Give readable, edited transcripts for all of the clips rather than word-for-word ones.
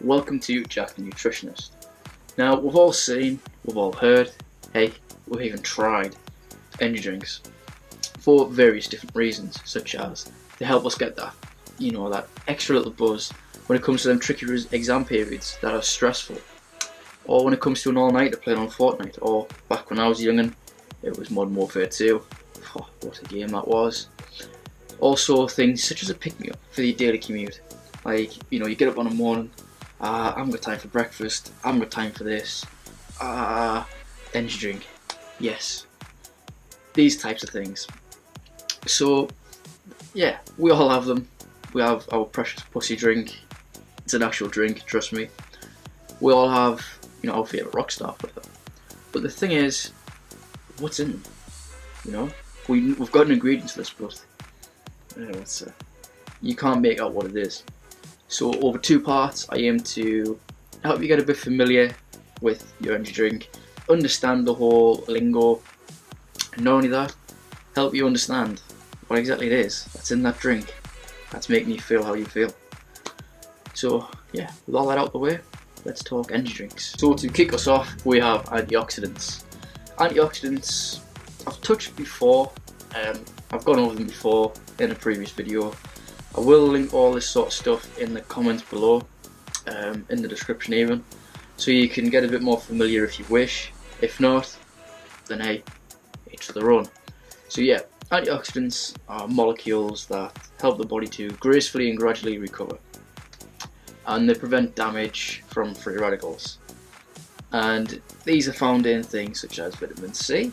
Welcome to Jack the Nutritionist. Now, we've all seen, we've all heard, hey, we've even tried energy drinks for various different reasons, such as to help us get that, that extra little buzz when it comes to them tricky exam periods that are stressful, or when it comes to an all-nighter playing on Fortnite, or back when I was young and it was Modern Warfare 2. Oh, what a game that was. Also, things such as a pick-me-up for your daily commute. Like, you get up on a morning, I haven't got time for breakfast, I haven't got time for this, energy drink. Yes. These types of things. So, yeah, we all have them. We have our precious pussy drink. It's an actual drink, trust me. We all have, our favourite rock star for them. But the thing is, what's in them? We've got an ingredient to this, but you can't make out what it is. So over 2 parts, I aim to help you get a bit familiar with your energy drink, understand the whole lingo, and not only that, help you understand what exactly it is that's in that drink that's making you feel how you feel. So yeah, with all that out the way, let's talk energy drinks. So to kick us off, we have antioxidants. Antioxidants, I've touched before, I've gone over them before in a previous video. I will link all this sort of stuff in the comments below, in the description even, so you can get a bit more familiar if you wish. If not, then hey, each to their own. So yeah, antioxidants are molecules that help the body to gracefully and gradually recover, and they prevent damage from free radicals. And these are found in things such as vitamin C,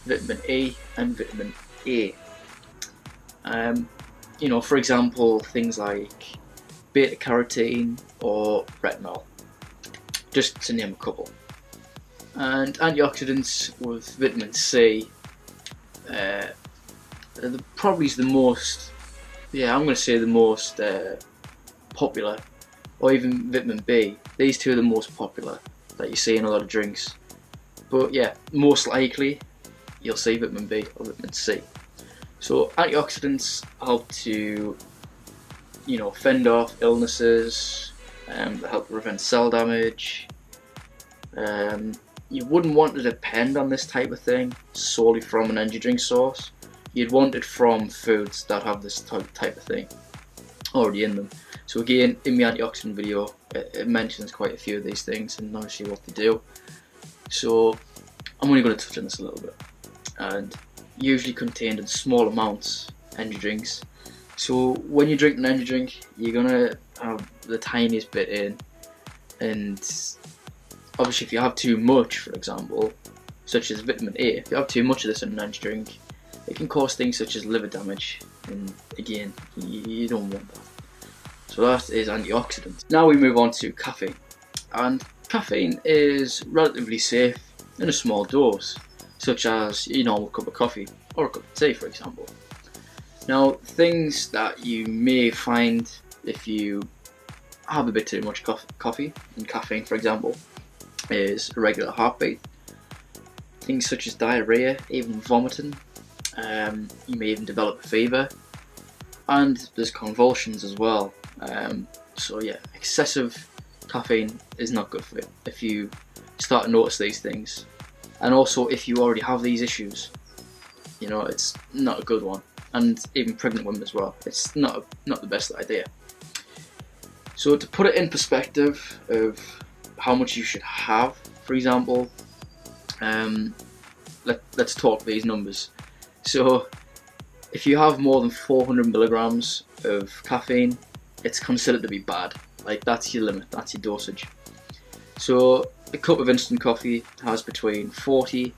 vitamin E, and vitamin A. For example, things like beta carotene or retinol, just to name a couple. And antioxidants with vitamin C, probably is the most, I'm going to say the most popular, or even vitamin B. These two are the most popular that you see in a lot of drinks. But yeah, most likely you'll see vitamin B or vitamin C. So antioxidants help to, fend off illnesses, help prevent cell damage. You wouldn't want to depend on this type of thing solely from an energy drink source. You'd want it from foods that have this type of thing already in them. So again, in the antioxidant video, it mentions quite a few of these things and obviously what they do. So I'm only going to touch on this a little bit. And usually contained in small amounts, energy drinks. So when you drink an energy drink, you're gonna have the tiniest bit in, and obviously if you have too much, for example, such as vitamin A, if you have too much of this in an energy drink, it can cause things such as liver damage, and again, you don't want that. So that is antioxidants. Now we move on to caffeine, and caffeine is relatively safe in a small dose, such as your normal cup of coffee or a cup of tea, for example. Now, things that you may find if you have a bit too much coffee and caffeine, for example, is irregular heartbeat, things such as diarrhea, even vomiting. You may even develop a fever, and there's convulsions as well. So yeah, excessive caffeine is not good for you if you start to notice these things. And also, if you already have these issues, it's not a good one. And even pregnant women as well, it's not the best idea. So to put it in perspective of how much you should have, for example, let's talk these numbers. So if you have more than 400 milligrams of caffeine, it's considered to be bad. Like, that's your limit, that's your dosage. So a cup of instant coffee has between 40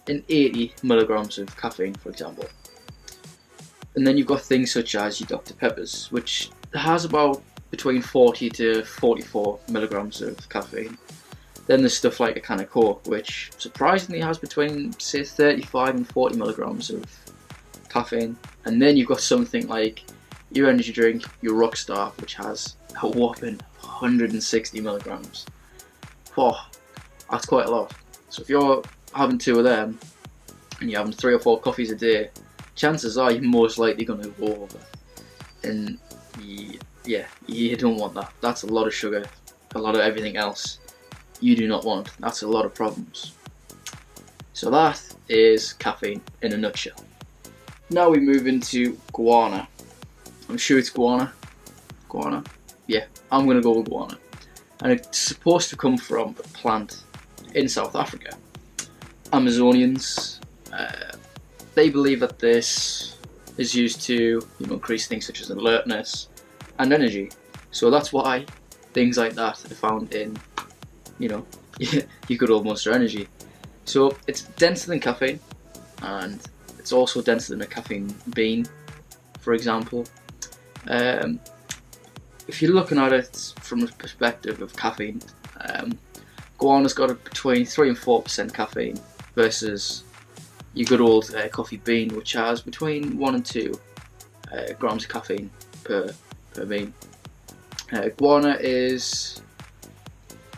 and 80 milligrams of caffeine, for example. And then you've got things such as your Dr. Peppers, which has about between 40 to 44 milligrams of caffeine. Then there's stuff like a can of Coke, which surprisingly has between, say, 35 and 40 milligrams of caffeine. And then you've got something like your energy drink, your Rockstar, which has a whopping 160 milligrams. Oh, that's quite a lot. So if you're having 2 of them and you're having 3 or 4 coffees a day, chances are you're most likely going to go over. And yeah, you don't want that. That's a lot of sugar a lot of everything else you do not want. That's a lot of problems. So that is caffeine in a nutshell. Now we move into guarana. I'm sure it's guarana. Guarana? Yeah, I'm going to go with guarana. And it's supposed to come from a plant in South Africa. Amazonians, they believe that this is used to increase things such as alertness and energy. So that's why things like that are found in your good old Monster Energy. So it's denser than caffeine, and it's also denser than a caffeine bean, for example. If you're looking at it from the perspective of caffeine, guarana's got between 3 and 4% caffeine versus your good old coffee bean, which has between 1 and 2 grams of caffeine per bean. Guarana is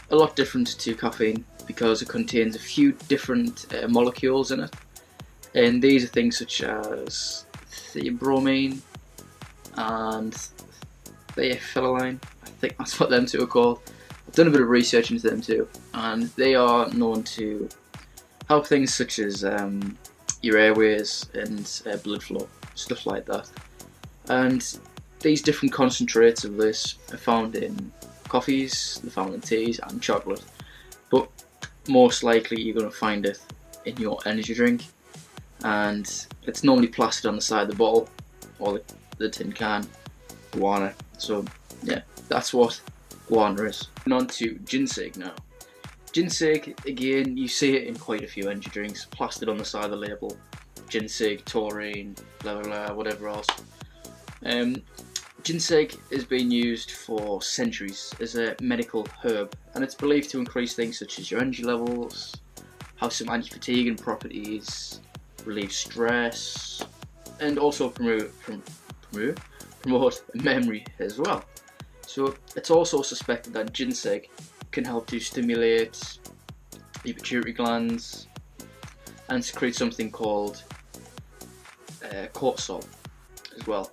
a lot different to caffeine because it contains a few different molecules in it, and these are things such as theobromine and theophylline. I think that's what them two are called. I've done a bit of research into them too, and they are known to help things such as your airways and blood flow, stuff like that. And these different concentrates of this are found in coffees, they're found in teas and chocolate, but most likely you're going to find it in your energy drink, and it's normally plastered on the side of the bottle or the tin can, guarana. So yeah, that's what guarana is. And on to ginseng now. Ginseng, again, you see it in quite a few energy drinks, plastered on the side of the label. Ginseng, taurine, blah blah blah, whatever else. Ginseng has been used for centuries as a medical herb, and it's believed to increase things such as your energy levels, have some anti-fatiguing properties, relieve stress, and also promote memory as well. So it's also suspected that ginseng can help to stimulate the pituitary glands and secrete something called cortisol as well.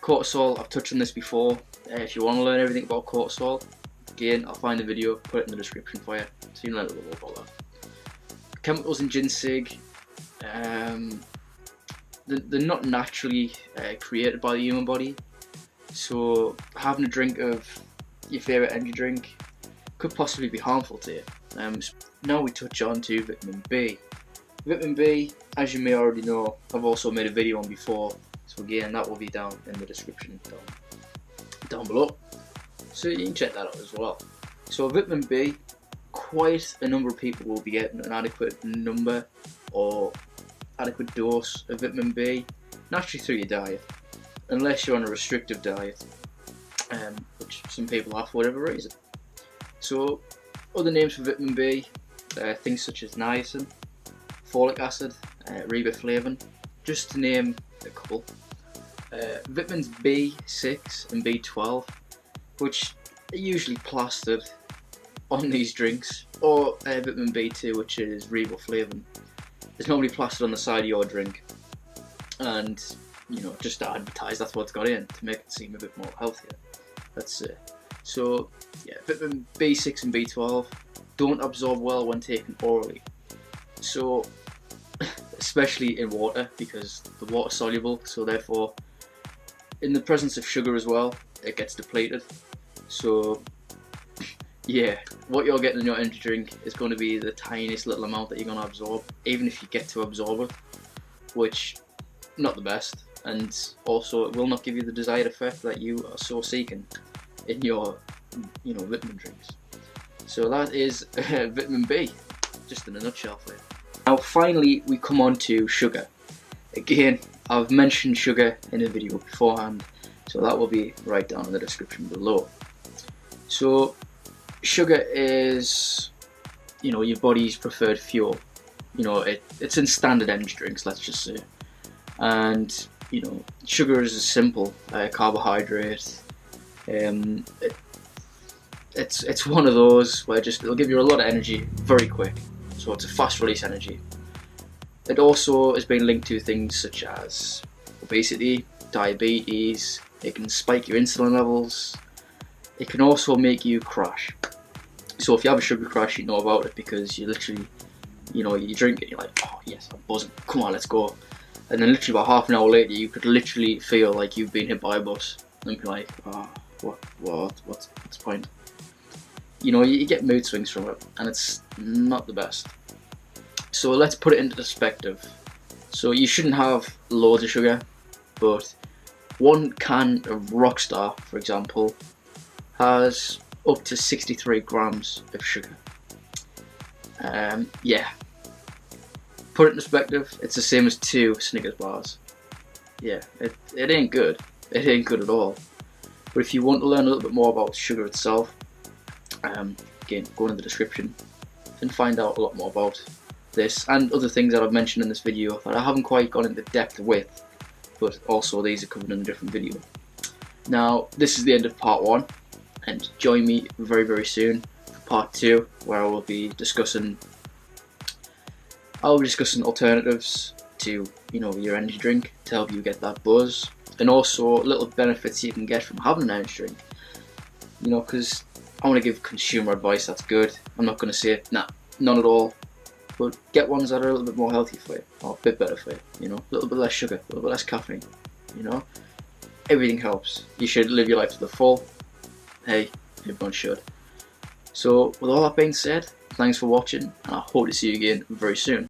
Cortisol, I've touched on this before. If you want to learn everything about cortisol, again, I'll find a video, put it in the description for you, so you can learn a little more about that. Chemicals in ginseng, they're not naturally created by the human body, so having a drink of your favourite energy drink could possibly be harmful to you. Now we touch on to vitamin B. Vitamin B, as you may already know, I've also made a video on before, so again, that will be down in the description down below, so you can check that out as well. So vitamin B, quite a number of people will be getting an adequate number or adequate dose of vitamin B naturally through your diet, unless you're on a restrictive diet, which some people are for whatever reason. So other names for vitamin B, things such as niacin, folic acid, riboflavin, just to name a couple. Vitamins B6 and B12, which are usually plastered on these drinks, or vitamin B2, which is riboflavin, is normally plastered on the side of your drink, and just to advertise that's what's got in to make it seem a bit more healthier. That's it. So yeah, vitamin B6 and B12 don't absorb well when taken orally, so especially in water, because the water's soluble, so therefore in the presence of sugar as well, it gets depleted. So yeah, what you're getting in your energy drink is going to be the tiniest little amount that you're going to absorb, even if you get to absorb it, which not the best, and also it will not give you the desired effect that you are so seeking in your vitamin drinks. So that is vitamin B, just in a nutshell for you. Now finally we come on to sugar. Again, I've mentioned sugar in a video beforehand, so that will be right down in the description below. So sugar is your body's preferred fuel. It's in standard energy drinks, let's just say, and sugar is a simple carbohydrate. It's one of those where it'll give you a lot of energy very quick, so it's a fast release energy. It also has been linked to things such as obesity, diabetes. It can spike your insulin levels. it can also make you crash. So if you have a sugar crash, you know about it, because you literally, you know, you drink it, you're like, oh yes, I'm buzzing, come on, let's go. And then literally about half an hour later, you could literally feel like you've been hit by a bus, and be like, oh, what's the point? You know, you get mood swings from it, and it's not the best. So let's put it into perspective. So you shouldn't have loads of sugar, but 1 can of Rockstar, for example, has up to 63 grams of sugar. Yeah, put it in perspective, it's the same as 2 Snickers bars. Yeah, it ain't good. It ain't good at all. But if you want to learn a little bit more about sugar itself, again, go in the description and find out a lot more about this and other things that I've mentioned in this video that I haven't quite gone into depth with, but also these are covered in a different video. Now, this is the end of part 1, and join me very soon for part 2, where I will be discussing alternatives to, you know, your energy drink to help you get that buzz, and also little benefits you can get from having an energy drink. You know, because I want to give consumer advice that's good. I'm not going to say, nah, none at all. But get ones that are a little bit more healthy for you, or a bit better for you. You know, a little bit less sugar, a little bit less caffeine. You know, everything helps. You should live your life to the full. Hey, everyone should. So, with all that being said, thanks for watching, and I hope to see you again very soon.